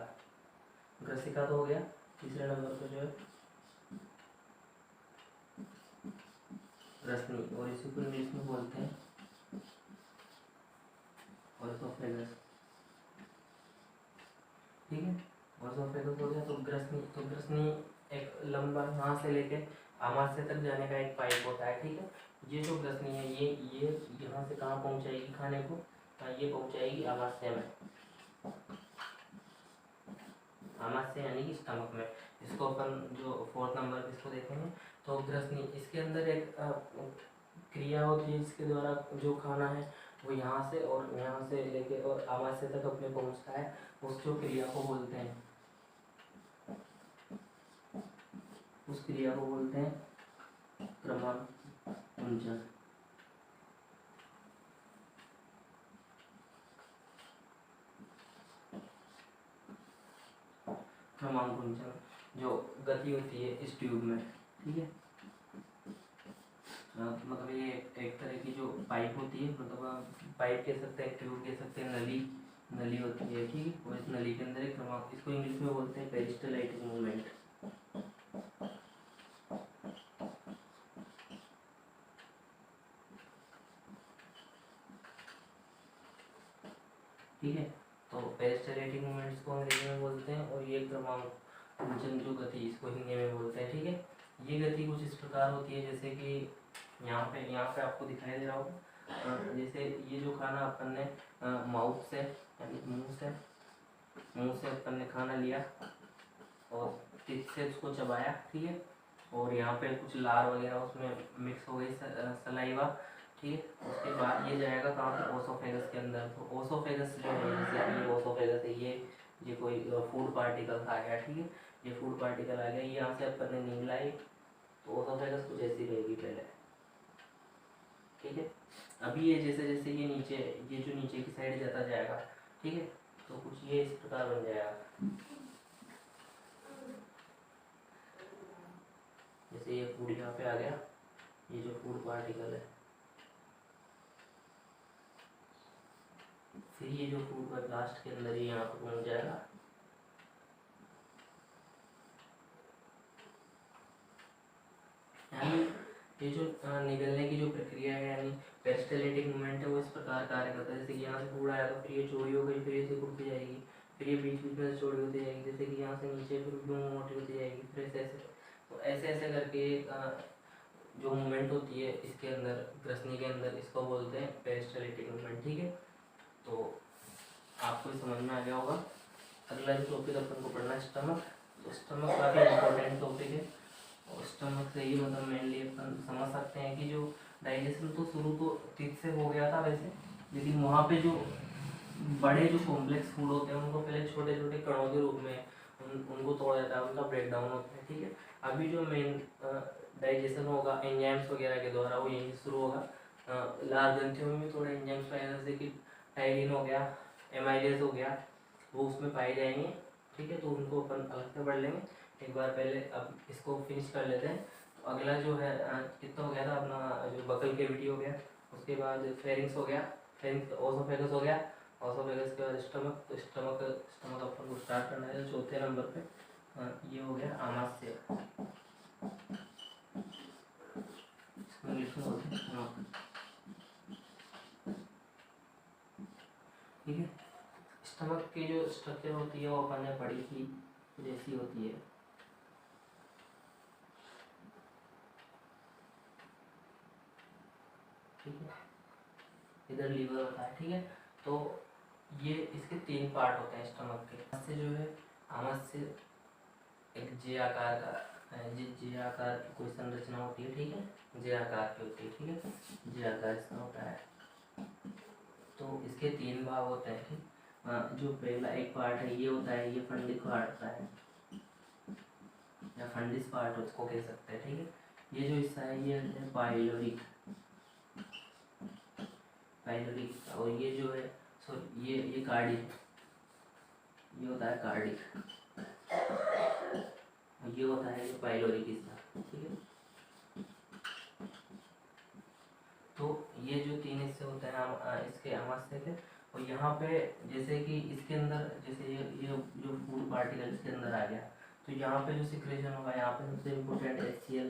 ग्रसिका तो हो गया। तीसरे नंबर पे जो है रसनी, और इसी को इंग्लिश में बोलते हैं ऑसोफेगस। ठीक है, ऑसोफेगस हो गया। तो ग्रसनी, तो ग्रसनी एक लंबा यहाँ से लेके आमाशय तक जाने का एक पाइप होता है। ठीक है, ये जो ग्रसनी है ये यहाँ से कहाँ पहुँचाएगी खाने को, ये पहुँचाएगी आमाशय में, आमाशय यानी कि स्टमक में। इसको अपन जो 4th नंबर इसको देखेंगे। तो ग्रसनी, इसके अंदर एक क्रिया होती है जिसके द्वारा जो खाना है वो यहाँ से लेके और आमाशय तक अपने पहुँचता है, उस जो क्रिया को बोलते हैं, उस क्रिया को बोलते हैं क्रमांकुंचन। क्रमांकुंचन जो गति होती है इस ट्यूब में। ठीक है, मतलब ये एक तरह की जो पाइप होती है, मतलब पाइप कह सकते हैं, ट्यूब कह सकते हैं, नली होती है। ठीक है, और इस नली के अंदर एक क्रमांक, इसको इंग्लिश में बोलते हैं पेरिस्टलाइटिक मूवमेंट। ठीक है, तो पेरिस्टलाइटिक मूवमेंट्स को अंग्रेजी में बोलते हैं, और ये क्रमांकुंचन जो गति इसको हिंदी में बोलते हैं। ठीक है, ये गति कुछ इस प्रकार होती है जैसे कि यहाँ पे आपको दिखाई दे रहा होगा, जैसे ये जो खाना अपन ने माउथ से यानी मुंह से अपन ने खाना लिया और टिप से उसको चबाया। ठीक है, और यहाँ पे कुछ लार वगैरह उसमें मिक्स हो गई, सलाइवा। ठीक है, उसके बाद ये जाएगा कहाँ पे, ओसोफेगस के अंदर। तो ओसोफेगस जो है, जैसे कि ओसोफेगस है, ये कोई फूड पार्टिकल आ गया। ठीक है, ये फूड पार्टिकल आ गया, ये यहाँ से अपन ने निगलाई, तो ओसोफेगस कुछ ऐसी रहेगी पहले। ठीक है, अभी ये जैसे जैसे ये जो नीचे की साइड जाता जाएगा। ठीक है, तो कुछ ये इस प्रकार बन जाएगा, जैसे ये फूड यहाँ पे आ गया, ये जो फूड पार्टिकल है, फिर ये जो फूड का लास्ट के अंदर ये यहाँ पे पहुँच जाएगा। यानी ये जो निगलने की जो प्रक्रिया है, यानी पेरिस्टलाइटिक मूवमेंट है, वो इस प्रकार कार्य करता है। जैसे कि यहाँ से फूड आया तो फिर ये चौड़ी हो गई, फिर ये से उड़ती जाएगी, फिर ये बीच बीच में से चौड़ी होती जाएगी, जैसे कि यहाँ से नीचे फिर यूँ मोटी होती जाएगी, फिर ऐसे ऐसे, तो ऐसे ऐसे करके जो मूवमेंट होती है इसके अंदर, ग्रसनी के अंदर, इसको बोलते हैं पेरिस्टलाइटिक मूवमेंट। ठीक है, तो आपको समझ में आ गया होगा। अगला जो टॉपिक अपन को पढ़ना है स्टमक। तो स्टमक काफ़ी इंपॉर्टेंट टॉपिक है, और स्टमक से ही मतलब मेनली अपन समझ सकते हैं कि जो डाइजेशन तो शुरू तो ठीक से हो गया था वैसे, लेकिन वहाँ पे जो बड़े जो कॉम्प्लेक्स फूड होते हैं उनको पहले छोटे छोटे कणों के रूप में उनको तोड़ा जाता है, उनका ब्रेक डाउन होता है। ठीक है, अभी जो मेन डाइजेशन होगा एंजाइम्स वगैरह के द्वारा, वो यहीं शुरू होगा। लाल ग्रंथियों में भी थोड़े एंजाइम्स पाए, जैसे कि टाइलिन हो गया, एमाइलेज हो गया, वो उसमें पाए जाएंगे। ठीक है, तो उनको अपन अलग से पढ़ लेंगे एक बार पहले। अब इसको फिनिश कर लेते हैं। तो अगला जो है कितना हो गया था अपना, जो बकल केविटी हो गया, उसके बाद फेरिंग्स हो गया, फेरिंग्स ओसोफेगस हो गया, ओसोफेगस के बाद स्टमक। तो स्टमक अपन को स्टार्ट करना है चौथे नंबर पे। ये हो गया आमाशय, इंग्लिश में बोलते हैं स्टमक। ठीक है, स्टमक की जो स्ट्रक्चर होती है वो अपन ने पढ़ी थी, जैसी होती है। ठीक है, इधर लीवर होता है। ठीक है, तो ये इसके 3 पार्ट होते हैं स्टमक के। आमाशय जो है, आमाशय एक जे आकार का, जे आकार की कोई संरचना होती है। ठीक है, जे आकार की होती है। ठीक है, जे आकार इसका होता है। तो इसके 3 भाग होते हैं। ठीक, जो पहला एक पार्ट है ये होता है, ये फंडिक पार्ट होता है, या फंडिस पार्ट उसको कह सकते हैं। ठीक है, ये जो हिस्सा है ये है पाइलोरिक, पाइलोरिक। और ये जो है सॉरी ये कार्डिक, ये होता है कार्डिक, ये होता है जो पाइलोरिक हिस्सा, ठीक है। तो ये जो तीन हिस्से होते हैं इसके आमाशय के, और यहाँ पे जैसे कि इसके अंदर जैसे ये जो फूड पार्टिकल इसके अंदर आ गया, तो यहाँ पे जो सिक्रेशन होगा, यहाँ पे सबसे इम्पोर्टेंट HCl,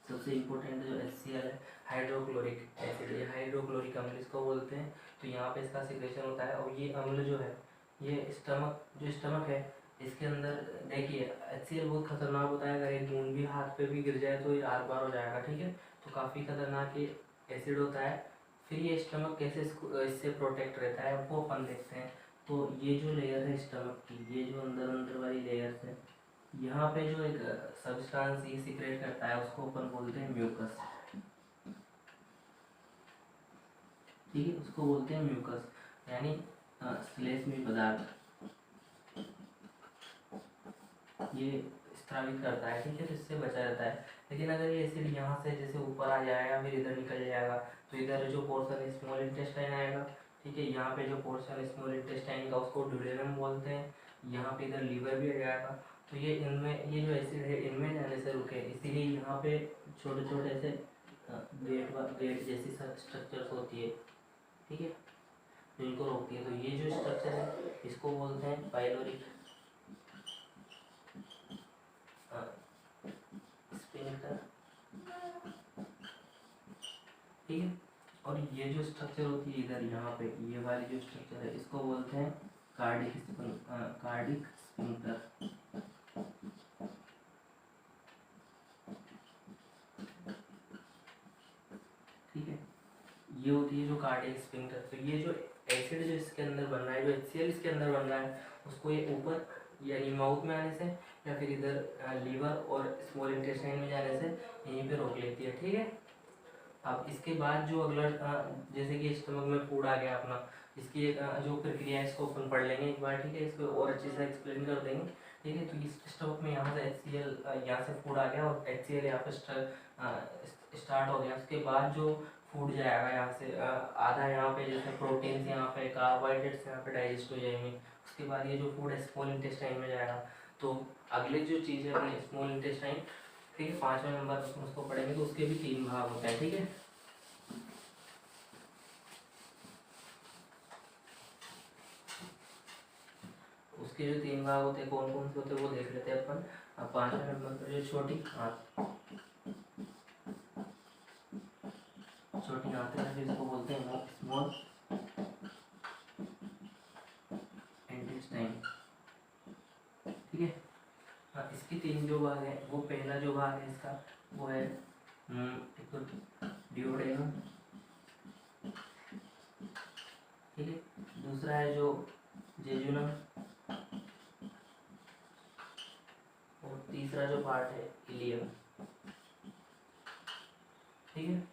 सबसे इम्पोर्टेंट जो HCl है हाइड्रोक्लोरिक एसिड, ये हाइड्रोक्लोरिक अम्ल इसको बोलते हैं। तो यहाँ पे इसका सिक्रेशन होता है। और ये अम्ल जो है ये स्टमक है, इसके अंदर देखिए HCl बहुत खतरनाक होता है, अगर एक बूंद भी हाथ पे भी गिर जाए तो ये आर पार हो जाएगा, ठीक है। तो काफ़ी खतरनाक ये एसिड होता है। फिर ये स्टमक कैसे इससे प्रोटेक्ट रहता है वो अपन देखते हैं। तो ये जो लेयर है स्टमक की, ये जो अंदर वाली लेयर है, यहाँ पे जो एक सब्सटेंस ये सीक्रेट करता है उसको अपन बोलते हैं म्यूकस, ठीक है, उसको बोलते हैं म्यूकस, यानी श्लेष्मी पदार्थ, ये स्रावित करता है, ठीक है, तो इससे बचा रहता है। लेकिन अगर ये एसिड यहाँ से जैसे ऊपर आ जाएगा फिर इधर निकल जाएगा, तो इधर जो पोर्शन स्मॉल इंटेस्टाइन आएगा, ठीक है, यहाँ पे जो पोर्शन स्मॉल इंटेस्टाइन का उसको ड्यूडेनम बोलते हैं, यहाँ पे इधर लीवर भी आ जाएगा। तो ये इनमें ये जो एसिड है इनमें जाने से रुके, इसीलिए यहाँ पे छोटे छोटे से गेट जैसी स्ट्रक्चर्स होती है, ठीक है, जो इनको रोकती है। तो ये जो स्ट्रक्चर है इसको बोलते हैं पाइलोरिक स्फिंक्टर, ठीक है। और ये जो स्ट्रक्चर होती है इधर यहाँ पे ये वाली जो स्ट्रक्चर है इसको बोलते हैं कार्डिक स्फिंक्टर, ठीक है, ये होती है जो कार्डिक स्फिंक्टर। तो ये जो एसिड जो इसके अंदर बन रहा है, जो HCl इसके अंदर बन रहा है, उसको ये ऊपर यानी माउथ में आने से या फिर इधर लीवर और स्मॉल इंटेस्टाइन में जाने से यहीं पे रोक लेती है, ठीक है। अब इसके बाद जो अगला जैसे कि स्टमक में फूड आ गया अपना, इसकी जो प्रक्रिया है इसको अपन पढ़ लेंगे एक बार, ठीक है, इसको और अच्छे से एक्सप्लेन कर देंगे, ठीक है। तो इस स्टमक में यहाँ से HCl यहाँ से फूड आ गया और HCl यहाँ पे स्टार्ट हो गया। उसके बाद जो फूड जाएगा यहाँ से आधा यहाँ पे जैसे प्रोटीन्स यहाँ पे कार्बोहाइड्रेट्स यहाँ पे डाइजेस्ट हो जाएंगे। उसके बाद ये जो फूड है स्मॉल इंटेस्टाइन में जाएगा। तो अगले जो चीज़ है अपने स्मॉल इंटेस्टाइन, ठीक है, 5वें नंबर पर उसको पढ़ेंगे। तो उसके भी 3 भाग होते हैं, ठीक है। उसके जो 3 भाग होते हैं कौन कौन से होते हैं वो देख लेते हैं अपन। अब 5वें नंबर पर जो छोटी आंत है जिसको बोलते हैं स्मॉल इंटेस्टाइन, ठीक है। इसकी 3 जो भाग है, वो पहला जो भाग है इसका वो है डिओडेनम, ठीक है। दूसरा है जो जेजुनम, और तीसरा जो पार्ट है इलियम, ठीक है।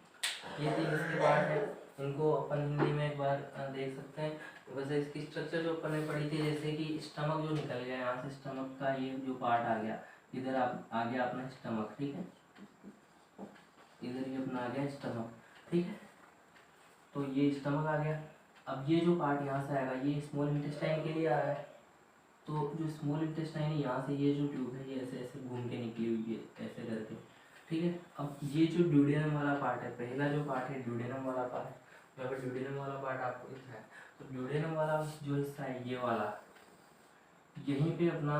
ये 3 इसके पार्ट है, इनको अपन हिंदी में एक बार देख सकते हैं। वैसे इसकी स्ट्रक्चर जो अपन ने पढ़ी थी, जैसे कि स्टमक जो निकल गया यहाँ से, स्टमक का ये जो पार्ट आ गया इधर आ गया अपना स्टमक, ठीक है, इधर ये अपना आ गया स्टमक, ठीक है। तो ये स्टमक आ गया। अब ये जो पार्ट यहाँ से आएगा ये स्मॉल इंटेस्टाइन के लिए आ रहा है। तो जो स्मॉल इंटेस्टाइन है यहाँ से ये जो ट्यूब है ये ऐसे ऐसे घूम के निकली हुई है ऐसे करके, ठीक है। अब ये जो ड्यूडेनम वाला पार्ट है, पहला जो पार्ट है ड्यूडेनम वाला पार्ट, यहाँ पर ड्यूडेनम वाला पार्ट आपको दिख रहा है। तो ड्यूडेनम वाला जो हिस्सा है ये वाला, यहीं पे अपना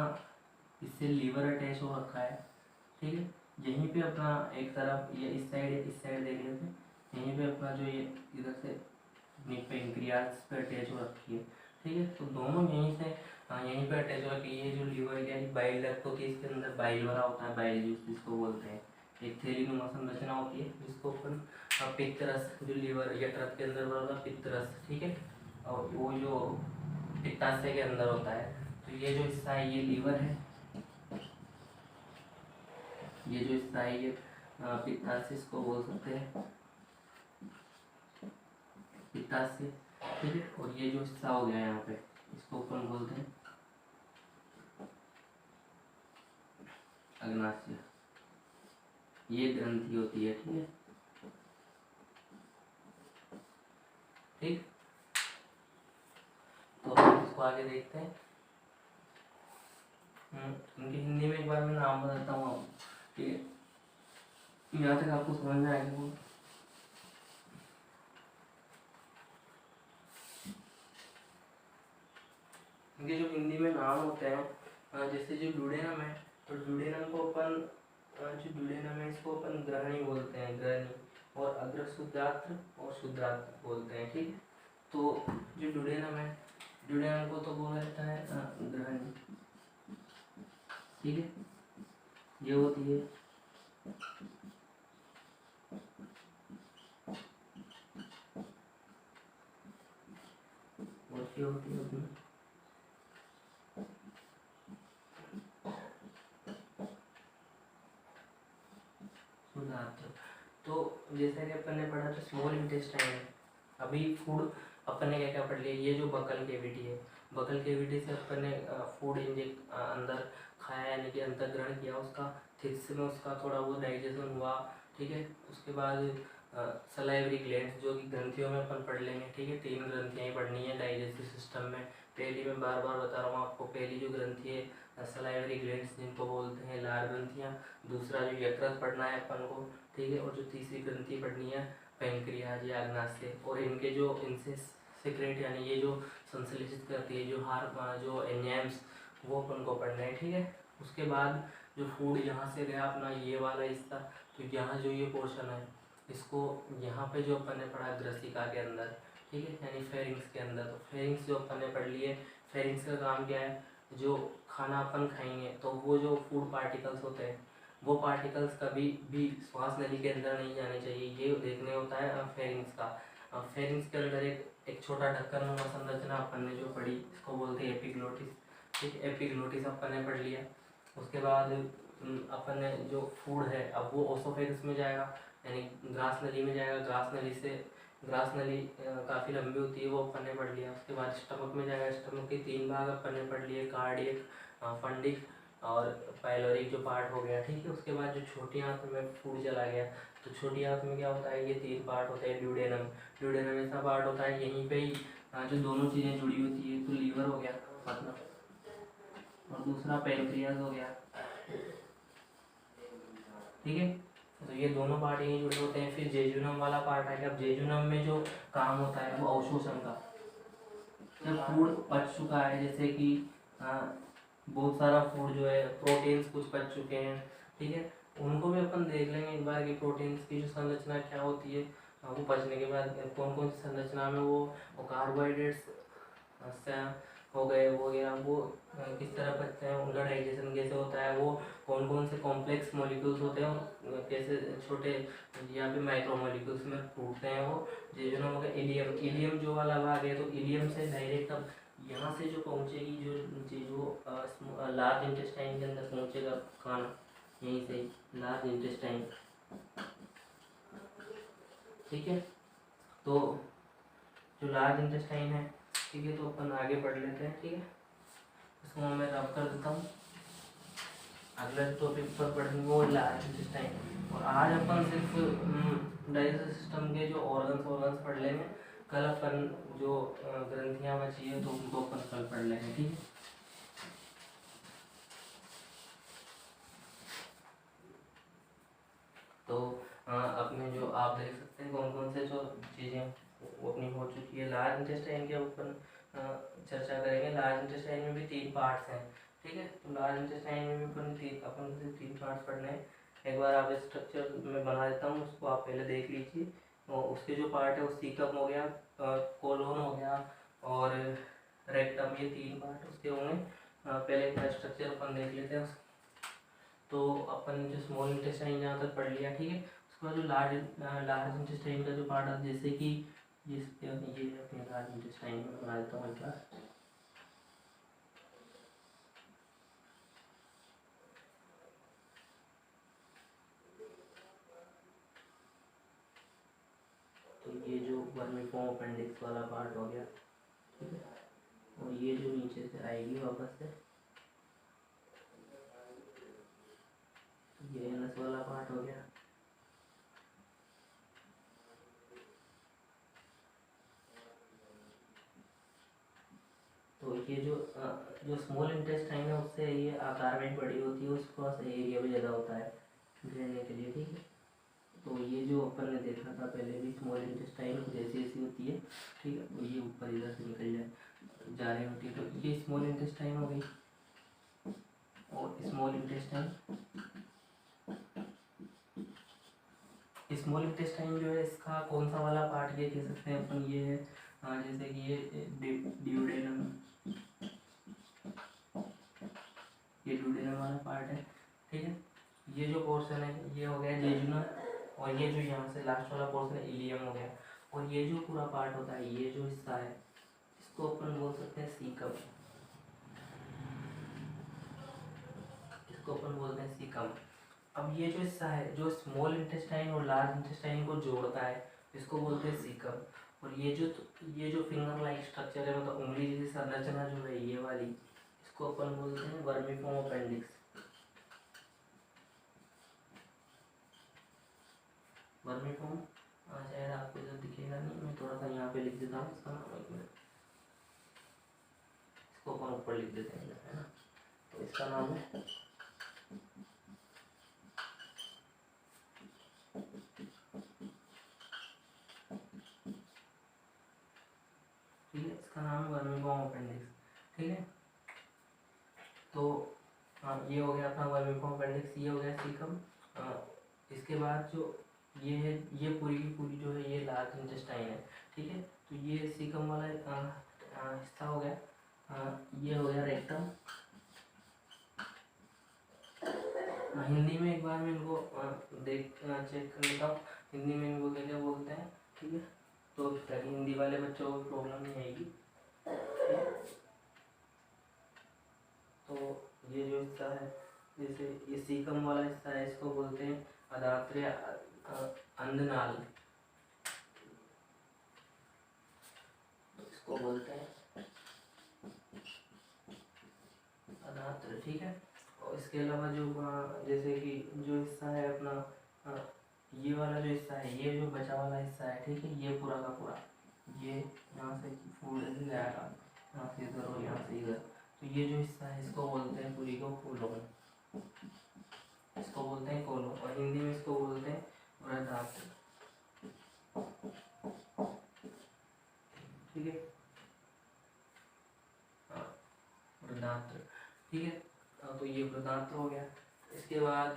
इससे लीवर अटैच हो रखा है, ठीक है। यहीं पे अपना एक तरफ ये इस साइड देख लेते हैं, यहीं पे अपना जो ये इधर से पेंक्रियाज पे अटैच हो रखी है, ठीक है। तो दोनों यहीं से यहीं पे अटैच हो रखी है। ये जो लीवर यानी बाइल डक्ट होती है, इसके अंदर बाइल भरा होता है, बाइल जूस जिसको बोलते हैं, एक थैलीनुमा संरचना होती है जिसको अपन पित्तरस, जो लीवर या ट्रक के अंदर भरा होता है पित्तरस, ठीक है, और वो जो पित्ताशय के अंदर होता है। तो ये जो हिस्सा है ये लीवर है, ये जो हिस्सा है ये पित्ताशय इसको बोल सकते हैं, पित्ताशय, ठीक है। और ये जो हिस्सा हो गया यहाँ पे इसको अपन बोलते हैं अग्नाशय, ये ग्रंथि होती है, ठीक है। ठीक, तो हम इसको आगे देखते हैं। इनकी हिंदी में एक बार मैं नाम बताता हूँ आपको, ठीक है, यहाँ तक आपको समझ में आएगा वो। इनके जो हिंदी में नाम होते हैं, जैसे जो ड्यूडेनम है, तो ड्यूडेनम को अपन जो ड्यूडेनम है इसको अपन ग्रहणी बोलते हैं, ग्रहणी, और अग्र शुद्धात्र और शुद्धात्र बोलते हैं, ठीक है। तो जो ड्यूडेनम है, ड्यूडेनम को तो बोला जाता है ग्रहणी, ठीक है। ये होती है और ये होती है अपनी शुद्धात्र। तो जैसा कि अपन ने पढ़ा था स्मॉल इंटेस्टाइन है, अभी फूड अपन ने क्या क्या पढ़ लिया, ये जो बकल केविटी है, बकल केविटी से अपन ने फूड इंजेक्ट अंदर खाया, यानी कि अंदर ग्रहण किया, उसका थिक्स में उसका थोड़ा वो डाइजेशन हुआ, ठीक है। उसके बाद सलाइवरी ग्लैंड्स जो कि ग्रंथियों में अपन पढ़ लेंगे, ठीक है। 3 ग्रंथियाँ ही पढ़नी है डाइजेस्टिव सिस्टम में। पहली मैं बार बार बता रहा हूँ आपको, पहली जो ग्रंथि है सलाइवरी ग्लैंड्स जिनको बोलते हैं लार ग्रंथियाँ, दूसरा जो यकृत पढ़ना है अपन को, ठीक है, और जो तीसरी ग्रंथि पढ़नी है पैंक्रियाज या अग्नाशय, और इनके जो इनसे सिक्रेट यानी ये जो संश्लेषित करती है जो एंजाइम्स, वो अपन को पढ़ना है, ठीक है। उसके बाद जो फूड यहाँ से गया अपना ये वाला हिस्सा, तो यहाँ जो ये पोर्शन है इसको यहाँ पे जो अपन ने पढ़ा ग्रसिका के अंदर, ठीक है, यानी फेरिंग्स के अंदर। तो फेरिंग्स जो अपन ने पढ़ लिए, फेरिंग्स का काम क्या है, जो खाना अपन खाएंगे तो वो जो फूड पार्टिकल्स होते हैं वो पार्टिकल्स कभी भी श्वास नली के अंदर नहीं जाने चाहिए, ये देखने होता है फेरिंग्स का। फेरिंग्स के अंदर एक छोटा ढक्कन नुमा संरचना अपन ने जो पढ़ी, इसको बोलते हैं एपिग्लोटिस, ठीक है, एपिग्लोटिस अपन ने पढ़ लिया। उसके बाद अपन ने जो फूड है अब वो ओसोफेगस में जाएगा, यानी ग्रास नली में जाएगा, ग्रास नली से ग्रास नली काफ़ी लंबी होती है, वो अपन ने पढ़ लिया। उसके बाद स्टमक में जाएगा, स्टमक के 3 भाग अपन ने पढ़ लिए, कार्डियक, फंडिक और पाइलोरिक जो पार्ट हो गया, ठीक है। उसके बाद जो छोटी आंत में फूड चला गया, तो छोटी आंत में क्या होता है, ये 3 पार्ट होते हैं, ड्यूडेनम, ड्यूडेनम ऐसा पार्ट होता है यहीं पे ही जो दोनों चीज़ें जुड़ी होती है, तो लीवर हो गया मतलब, और दूसरा पैंक्रियाज हो गया, ठीक है। तो ये दोनों पार्ट यहीं जुड़े होते हैं। फिर जेजुनम वाला पार्ट है, अब जेजुनम में जो काम होता है वो अवशोषण का, जब फूड पच चुका है, जैसे कि बहुत सारा फूड जो है प्रोटीन्स कुछ पच चुके हैं, ठीक है, उनको भी अपन देख लेंगे एक बार कि प्रोटीन्स की जो संरचना क्या होती है, वो पचने के बाद कौन कौन सी संरचना में वो कार्बोहाइड्रेट्स हो गए वो गया, वो किस तरह पचते हैं, उनका डाइजेशन कैसे होता है, वो कौन कौन से कॉम्प्लेक्स मॉलिक्यूल्स होते हैं और कैसे छोटे या फिर माइक्रो मॉलिक्यूल्स में टूटते हैं वो। जेजुनम हो गया। इलियम, इलियम जो वाला भाग है, तो इलियम से डायरेक्ट अब यहाँ से जो पहुँचेगी जो चीज़ वो लार्ज इंटेस्टाइन के अंदर पहुँचेगा खाना, यहीं से लार्ज इंटेस्टाइन, ठीक है। तो जो लार्ज इंटेस्टाइन है, ठीक है, तो अपन आगे बढ़ लेते हैं, ठीक है। इसको मैं रब कर देता हूँ, अगला टॉपिक पर पढ़ेंगे वो लार्ज इंटेस्टाइन। और आज अपन सिर्फ डाइजेस्टिव सिस्टम के जो ऑर्गन्स पढ़ लेंगे, कल अपन जो ग्रंथियाँ बची है तो उनको अपन कल पढ़ लेंगे, ठीक है। तो अपने जो आप देख सकते हैं कौन कौन से जो चीज़ें वो अपनी हो चुकी है। लार्ज इंटेस्टाइन के अपन चर्चा करेंगे। लार्ज इंटेस्टाइन में भी 3 पार्ट्स हैं, ठीक है। तो लार्ज इंटेस्टाइन में भी अपन को 3 पार्ट्स पढ़ने हैं। एक बार आप स्ट्रक्चर में बना देता हूँ, उसको आप पहले देख लीजिए। और उसके जो पार्ट है वो सीकम हो गया, कोलोन हो गया और रेक्टम, ये 3 पार्ट उसके होंगे। पहले एक स्ट्रक्चर अपन देख लेते हैं। तो अपन जो स्मॉल इंटेस्टाइन यहाँ तक पढ़ लिया, ठीक है। उसके बाद जो लार्ज इंटेस्टाइन का जो पार्ट है, जैसे कि ये अपने लार्ज इंटेस्टाइन में बना देता हूँ एक बार। तो ये जो वर्मिफॉर्म अपेंडिक्स वाला पार्ट हो गया, ठीक है, और ये जो नीचे से आएगी वापस से ये एनस वाला पार्ट हो गया, तो ये जो स्मॉल इंटेस्टाइन है उससे ये आकार में बड़ी होती है, उसके पास एरिया भी ज़्यादा होता है रहने के लिए, ठीक है। तो ये जो अपन ने देखा था पहले भी, स्मॉल इंटेस्टाइन जैसी ऐसी होती है, ठीक है। तो ये ऊपर इधर से निकल जा रही होती है, तो ये स्मॉल इंटेस्टाइन हो गई। और स्मॉल इंटेस्टाइन जो है इसका कौन सा वाला पार्ट ये कह सकते हैं अपन, ये है जैसे कि ये ड्यूडेनम, ये ड्यूडेनम वाला पार्ट है, ठीक है। ये जो पोर्शन है ये हो गया जेजुनम, और ये जो यहाँ से लास्ट वाला पोर्शन है इलियम हो गया। और ये जो पूरा पार्ट होता है, ये जो हिस्सा है इसको अपन बोल सकते हैं सीकम, इसको अपन बोलते हैं सीकम। अब ये जो हिस्सा है जो स्मॉल इंटेस्टाइन और लार्ज इंटेस्टाइन को जोड़ता है, इसको बोलते हैं सीकम। और ये जो फिंगर लाइक स्ट्रक्चर है, मतलब उंगली जैसी संरचना जो है ये वाली, इसको अपन बोलते हैं वर्मिफॉर्म अपेंडिक्स। वर्मिफॉर्म शायद आपको इधर दिखेगा नहीं, मैं थोड़ा सा यहाँ पे लिख देता हूँ इसका नाम, एक मिनट, इसको अपन ऊपर लिख देते हैं, है ना। तो इसका नाम है ठीक है, इसका नाम है वर्मिफॉर्म अपेंडिक्स, ठीक है। तो ये हो गया अपना वर्मिफॉर्म अपेंडिक्स, ये हो गया सीकम। इसके बाद जो ये है, ये पूरी की पूरी जो है ये लार्ज इंटेस्टाइन है, ठीक है। तो ये सीकम वाला हिस्सा हो गया। ये हो गया रेक्टम। हिंदी में एक बार मैं इनको चेक कर लेता हूँ, हिंदी में इनको क्या क्या बोलते हैं, ठीक है। तो ताकि हिंदी वाले बच्चों को प्रॉब्लम नहीं आएगी। तो ये जो हिस्सा है, जैसे ये सीकम वाला हिस्सा है, इसको बोलते हैं अदात्र्य अंधनाल, इसको बोलते हैं अदात्र, ठीक है। और इसके अलावा जो जैसे कि जो हिस्सा है अपना ये वाला जो हिस्सा है, ये जो बचा वाला हिस्सा है, ठीक है, ये पूरा का पूरा, ये यहाँ से फूल ऐसे जाएगा, यहाँ से इधर और यहाँ से इधर। तो ये जो हिस्सा है इसको बोलते हैं पूरी को कोलोन, इसको बोलते हैं कोलोन, और हिंदी में इसको बोलते हैं वृद्धात्र, ठीक है, वृद्धात्र, ठीक है। तो ये वृद्धात्र हो गया। इसके बाद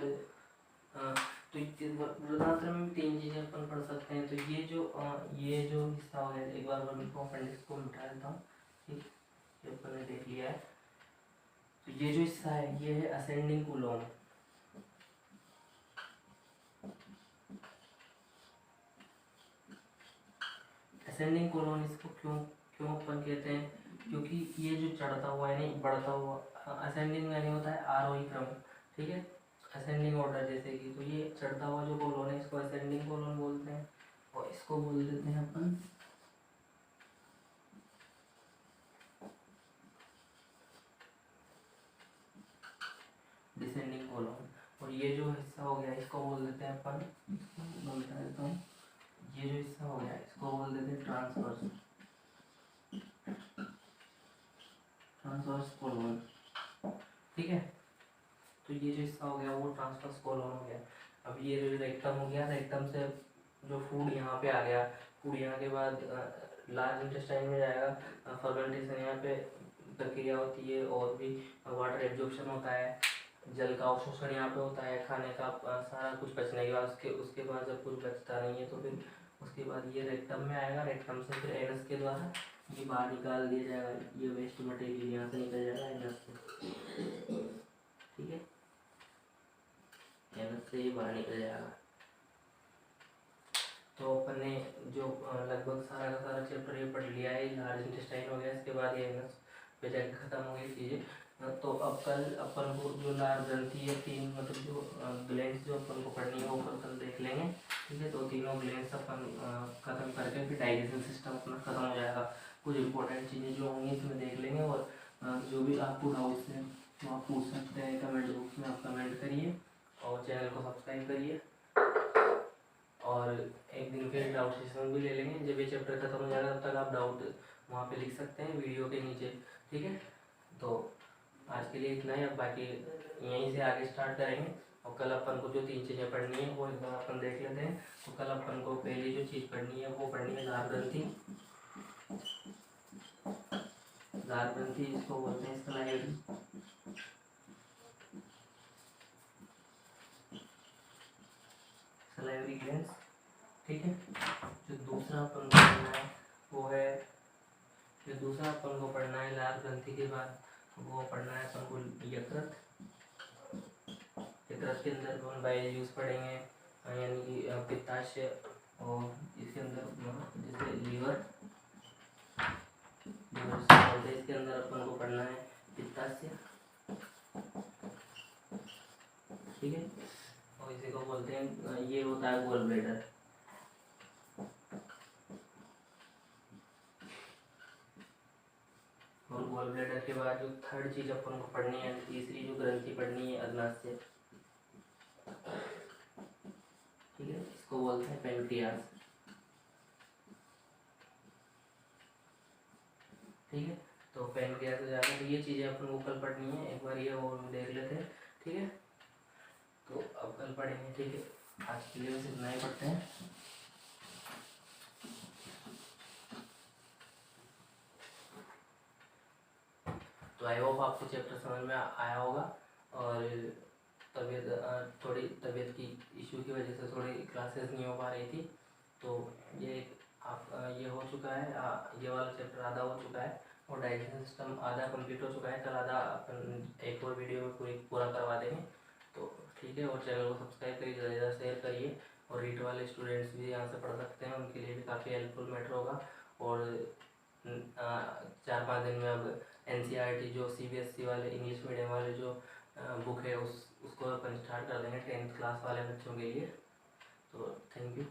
तो वृद्धात्र में भी 3 चीज़ें अपन पढ़ सकते हैं। तो ये जो हिस्सा हो गया, एक बार वर्मिफॉर्म अपेंडिक्स को मिटा देता हूँ, ठीक, ये अपन ने देख लिया है। तो ये जो हिस्सा है ये है असेंडिंग कोलोन, असेंडिंग कोलोन इसको क्यों क्यों अपन कहते हैं, क्योंकि ये जो चढ़ता हुआ है नहीं बढ़ता हुआ, असेंडिंग यानी होता है आरोही क्रम, ठीक है, असेंडिंग ऑर्डर जैसे कि, तो ये चढ़ता हुआ जो कोलोन है इसको असेंडिंग कोलोन बोलते हैं। और इसको बोल देते हैं अपन डिसेंडिंग कोलोन। और ये जो हिस्सा हो गया इसको बोल देते हैं अपन, मैं बता देता हूँ, ये जो हिस्सा हो गया इसको बोल देते हैं ट्रांसवर्स कोलोन, ठीक है। तो ये जो हिस्सा हो गया वो ट्रांसवर्स कोलोन हो गया। अब ये जो रेक्टम हो गया, रेक्टम से जो फूड यहाँ पे आ गया, फूड यहाँ के बाद लार्ज इंटेस्टाइन में जाएगा, फर्मेंटेशन यहाँ पे प्रक्रिया होती है, और भी वाटर एब्जॉर्प्शन होता है, जल का अवशोषण यहाँ पे होता है, खाने का सारा कुछ बचने के बाद उसके बाद जब कुछ बचता नहीं है तो फिर उसके बाद ये रेक्टम में आएगा, रेक्टम से फिर एनस के द्वारा ये बाहर निकाल दिया जाएगा, ये वेस्ट मटेरियल यहाँ से निकल जाएगा एनस से, ठीक है, एनस से ये बाहर निकल जाएगा। तो अपन ने जो लगभग सारा का सारा चैप्टर ये पढ़ लिया है, लार्ज इंटेस्टाइन हो गया, इसके बाद ये एनस पे जाके खत्म हो गई चीज़ें। तो अब कल अपन को जो लार ग्रंथि है 3, मतलब जो ग्लैंड्स जो अपन को पढ़नी है वो कल देख लेंगे, ठीक है। तो तीनों ग्लैंड्स अपन खत्म करके फिर डाइजेशन सिस्टम अपना खत्म हो जाएगा। कुछ इंपॉर्टेंट चीज़ें जो होंगी इसमें देख लेंगे, और जो भी आपको डाउट्स हैं तो आप पूछ सकते हैं कमेंट बॉक्स में, आप कमेंट करिए और चैनल को सब्सक्राइब करिए। और एक दिन फिर डाउट सेशन भी ले लेंगे, जब ये चैप्टर खत्म हो जाएगा तब तक आप डाउट वहाँ पे लिख सकते हैं वीडियो के नीचे। ठीक है, तो आज के लिए इतना ही। अब बाकी यहीं से आगे स्टार्ट करेंगे, और कल अपन को जो 3 चीज़ें पढ़नी है वो एक बार अपन देख लेते हैं। तो कल अपन को पहली जो चीज़ पढ़नी है वो पढ़नी है लार ग्रंथि। लार ग्रंथि इसको बोलते हैं सलाइवरी। सलाइवरी ग्लैंड्स, ठीक है। जो दूसरा अपन को पढ़ना है वो है, जो दूसरा अपन को पढ़ना है लार ग्रंथि के बाद वो पढ़ना है अपन को यकृत। यकृत के अंदर अपन बाइल यूज पढ़ेंगे, यानी कि पित्ताशय, और इसके अंदर जैसे लीवर इसके अंदर अपन को पढ़ना है पित्ताशय, ठीक है। और इसी को बोलते हैं, ये होता है गोल ब्लैडर। और गोल ब्लैडर के बाद जो थर्ड चीज अपन को पढ़नी है, तीसरी जो ग्रंथि पढ़नी है अग्नाशय, ठीक है, इसको बोलते हैं पेनक्रियास, ठीक है। तो पेनक्रियास हो जाता है। तो ये चीजें अपन को कल पढ़नी है, एक बार ये और देख लेते हैं, ठीक है। तो अब कल पढ़ेंगे, ठीक है। आज के लिए बस इतना ही पढ़ते हैं। तो आई होप आपको चैप्टर समझ में आया होगा। और थोड़ी तबीयत की इशू की वजह से थोड़ी क्लासेस नहीं हो पा रही थी, तो ये ये हो चुका है, ये वाला चैप्टर आधा हो चुका है, और डाइजेशन सिस्टम आधा कंप्लीट हो चुका है। कल आधा अपन एक और वीडियो में पूरा करवा देंगे, तो ठीक है। और चैनल को सब्सक्राइब करिए, ज़्यादा शेयर करिए, और रीट वाले स्टूडेंट्स भी यहाँ से पढ़ सकते हैं, उनके लिए भी काफ़ी हेल्पफुल मैटर होगा। और 4-5 दिन में अब NCERT जो CBSE वाले इंग्लिश मीडियम वाले जो बुक है उसको अपन स्टार्ट कर देंगे 10th क्लास वाले बच्चों के लिए। तो थैंक यू।